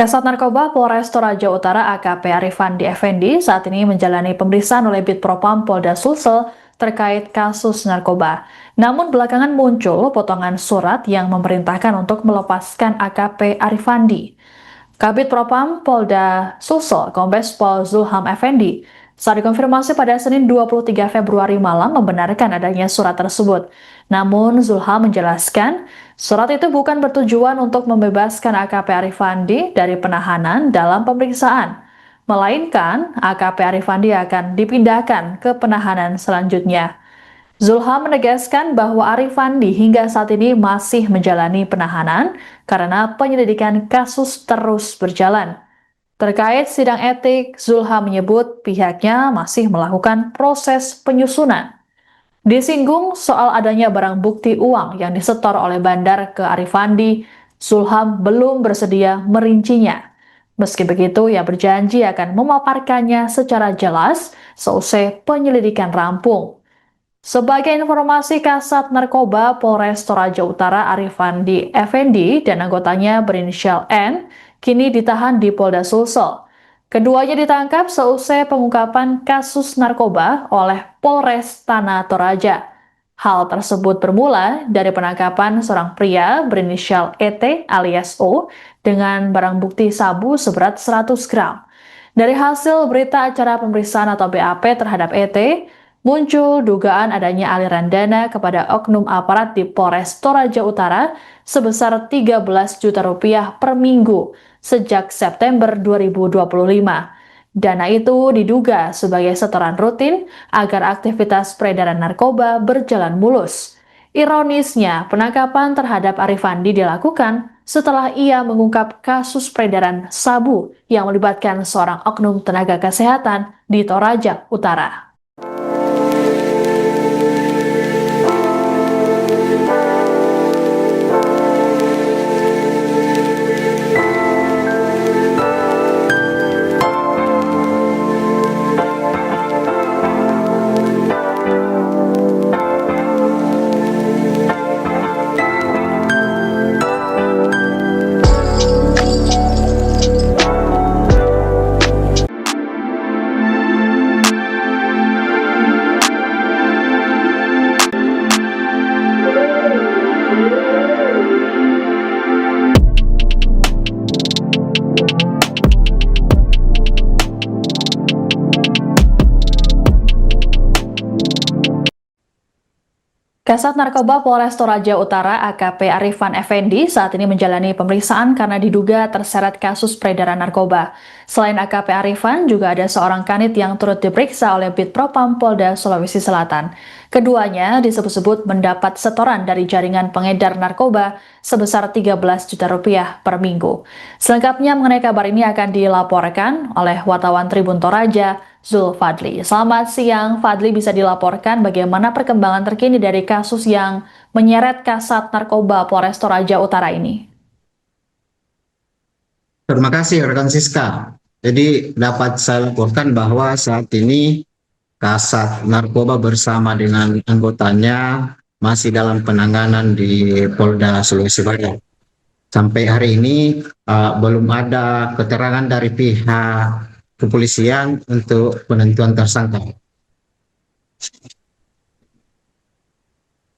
Kasat Narkoba Polres Toraja Utara AKP Arifandi Effendi saat ini menjalani pemeriksaan oleh Bid Propam Polda Sulsel terkait kasus narkoba. Namun belakangan muncul potongan surat yang memerintahkan untuk melepaskan AKP Arifandi. Kabid Propam Polda Sulsel, Kombes Pol Zulham Effendi, saat dikonfirmasi pada Senin 23 Februari malam membenarkan adanya surat tersebut. Namun Zulham menjelaskan, surat itu bukan bertujuan untuk membebaskan AKP Arifandi dari penahanan dalam pemeriksaan, melainkan AKP Arifandi akan dipindahkan ke penahanan selanjutnya. Zulham menegaskan bahwa Arifandi hingga saat ini masih menjalani penahanan karena penyelidikan kasus terus berjalan. Terkait sidang etik, Zulham menyebut pihaknya masih melakukan proses penyusunan. Disinggung soal adanya barang bukti uang yang disetor oleh bandar ke Arifandi, Zulham belum bersedia merincinya. Meski begitu, ia berjanji akan memaparkannya secara jelas seusai penyelidikan rampung. Sebagai informasi, Kasat Narkoba Polres Toraja Utara Arifandi Effendi dan anggotanya berinisial N kini ditahan di Polda Sulsel. Keduanya ditangkap seusai pengungkapan kasus narkoba oleh Polres Tanah Toraja. Hal tersebut bermula dari penangkapan seorang pria berinisial ET alias O dengan barang bukti sabu seberat 100 gram. Dari hasil berita acara pemeriksaan atau BAP terhadap ET, muncul dugaan adanya aliran dana kepada oknum aparat di Polres Toraja Utara sebesar 13 juta rupiah per minggu sejak September 2025. Dana itu diduga sebagai setoran rutin agar aktivitas peredaran narkoba berjalan mulus. Ironisnya, penangkapan terhadap Arifandi dilakukan setelah ia mengungkap kasus peredaran sabu yang melibatkan seorang oknum tenaga kesehatan di Toraja Utara. Kasat Narkoba Polres Toraja Utara AKP Arifan Effendi saat ini menjalani pemeriksaan karena diduga terseret kasus peredaran narkoba. Selain AKP Arifan, juga ada seorang kanit yang turut diperiksa oleh Bid Propam Polda Sulawesi Selatan. Keduanya disebut-sebut mendapat setoran dari jaringan pengedar narkoba sebesar 13 juta rupiah per minggu. Selengkapnya mengenai kabar ini akan dilaporkan oleh wartawan Tribun Toraja, Zul Fadli. Selamat siang, Fadli, bisa dilaporkan bagaimana perkembangan terkini dari kasus yang menyeret Kasat Narkoba Polres Toraja Utara ini? Terima kasih rekan Siska. Jadi dapat saya laporkan bahwa saat ini Kasat Narkoba bersama dengan anggotanya masih dalam penanganan di Polda Sulawesi Barat. Sampai hari ini belum ada keterangan dari pihak kepolisian untuk penentuan tersangka.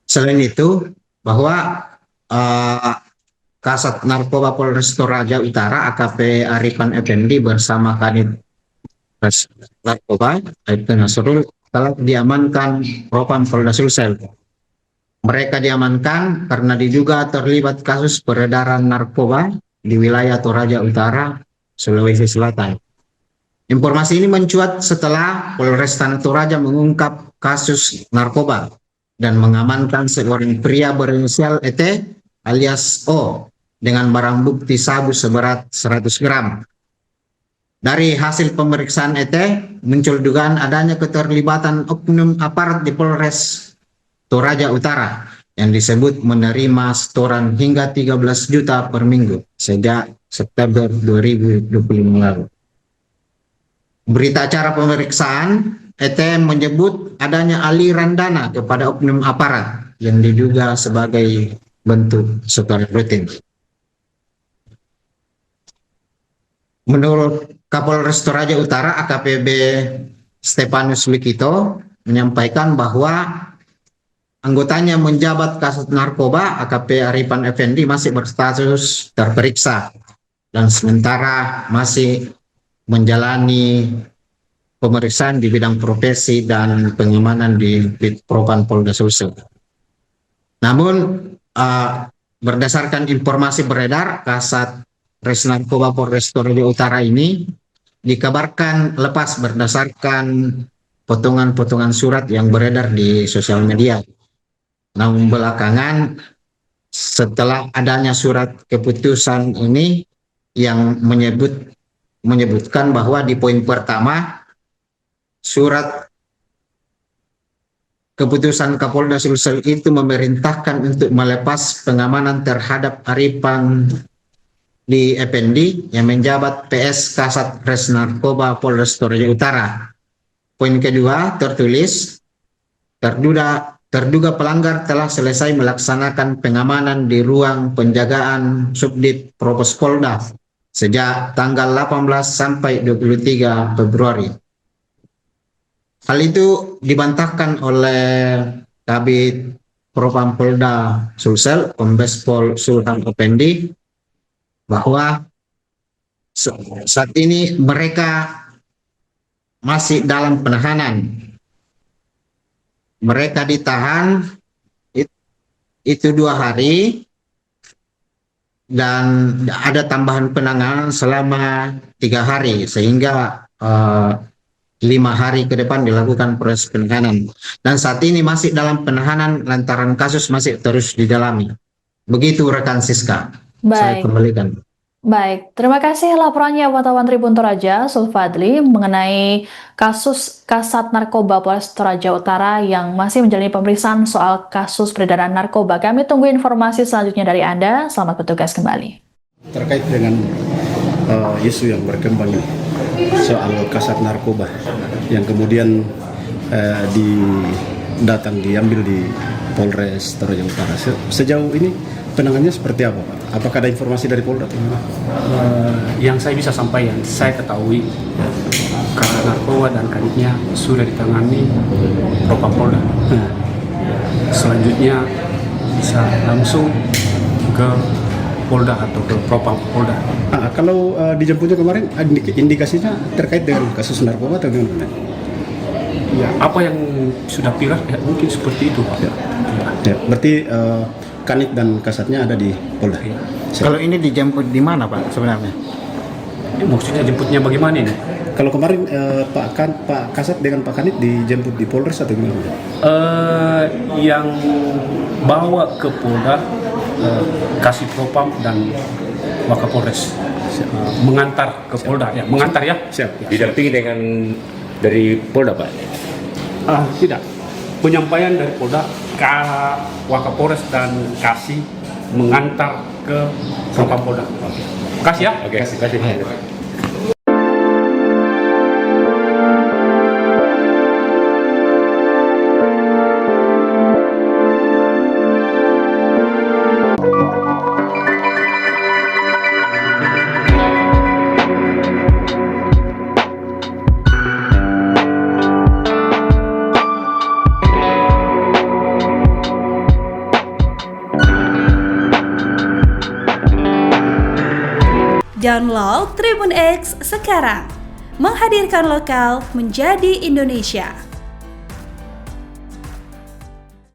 Selain itu, bahwa Kasat Narkoba Polres Toraja Utara AKP Arifan Effendi bersama Kanit Narkoba Aibtu Nasrul telah diamankan Propam Polda Sulsel. Mereka diamankan karena diduga terlibat kasus peredaran narkoba di wilayah Toraja Utara, Sulawesi Selatan. Informasi ini mencuat setelah Polres Tanah Toraja mengungkap kasus narkoba dan mengamankan seorang pria berinisial ET alias O dengan barang bukti sabu seberat 100 gram. Dari hasil pemeriksaan ET muncul dugaan adanya keterlibatan oknum aparat di Polres Toraja Utara yang disebut menerima setoran hingga 13 juta per minggu sejak September 2025 lalu. Berita acara pemeriksaan, ET menyebut adanya aliran dana kepada oknum aparat yang diduga sebagai bentuk setoran rutin. menurut Kapolres Toraja Utara AKPB Stefanus Likito menyampaikan bahwa anggotanya menjabat kasus narkoba AKP Arifan Effendi masih berstatus terperiksa dan sementara masih menjalani pemeriksaan di bidang profesi dan pengamanan di Propam Polda Sulsel. Namun berdasarkan informasi beredar, Kasat Res Narkoba Polres Toraja Utara ini dikabarkan lepas berdasarkan potongan-potongan surat yang beredar di sosial media. Namun belakangan setelah adanya surat keputusan ini yang menyebutkan bahwa di poin pertama surat keputusan Kapolda Sulsel itu memerintahkan untuk melepas pengamanan terhadap Arifan di Effendi yang menjabat PS Kasat Res Narkoba Polres Toraja Utara. Poin kedua tertulis terduga pelanggar telah selesai melaksanakan pengamanan di ruang penjagaan Subdit Propos Polda sejak tanggal 18 sampai 23 Februari. Hal itu dibantahkan oleh Kabid Propam Polda Sulsel, Kombes Pol Sultan Effendi, bahwa saat ini mereka masih dalam penahanan. Mereka ditahan itu 2 hari dan ada tambahan penanganan selama 3 hari sehingga 5 hari ke depan dilakukan proses penahanan. Dan saat ini masih dalam penahanan lantaran kasus masih terus didalami. Begitu rekan Siska. Saya kembalikan. Baik, terima kasih laporannya wartawan Tribun Toraja, Sulfadli, mengenai kasus Kasat Narkoba Polres Toraja Utara yang masih menjalani pemeriksaan soal kasus peredaran narkoba. Kami tunggu informasi selanjutnya dari Anda. Selamat bertugas kembali. Terkait dengan isu yang berkembang ini, soal kasat narkoba yang kemudian diambil di Polres Toraja Utara. Sejauh ini penanganannya seperti apa, Pak? Apakah ada informasi dari Polda? Yang saya bisa sampaikan, saya ketahui kasat narkoba dan kanitnya sudah ditangani Propam Polda. Selanjutnya bisa langsung ke Polda atau ke Propam Polda. Kalau dijemputnya kemarin, indikasinya terkait dengan kasus narkoba atau gimana? Ya, apa yang sudah viral ya, mungkin seperti itu, Pak. Ya, berarti Kanit dan kasatnya ada di Polda. Ya. Kalau ini dijemput di mana, Pak, sebenarnya? Maksudnya jemputnya bagaimana ini? Kalau kemarin Pak Kasat dengan Pak Kanit dijemput di Polres atau gimana? Yang bawa ke Polda Kasih Propam dan Wakapolres mengantar ke Polda, ya, mengantar ya. Siap. Didampingi dengan dari Polda, Pak? Tidak, penyampaian dari Polda ke Wakapolres dan Kasih mengantar ke Propam Polda. Kasih ya. Oke, kasih. Download Tribun X sekarang, menghadirkan lokal menjadi Indonesia.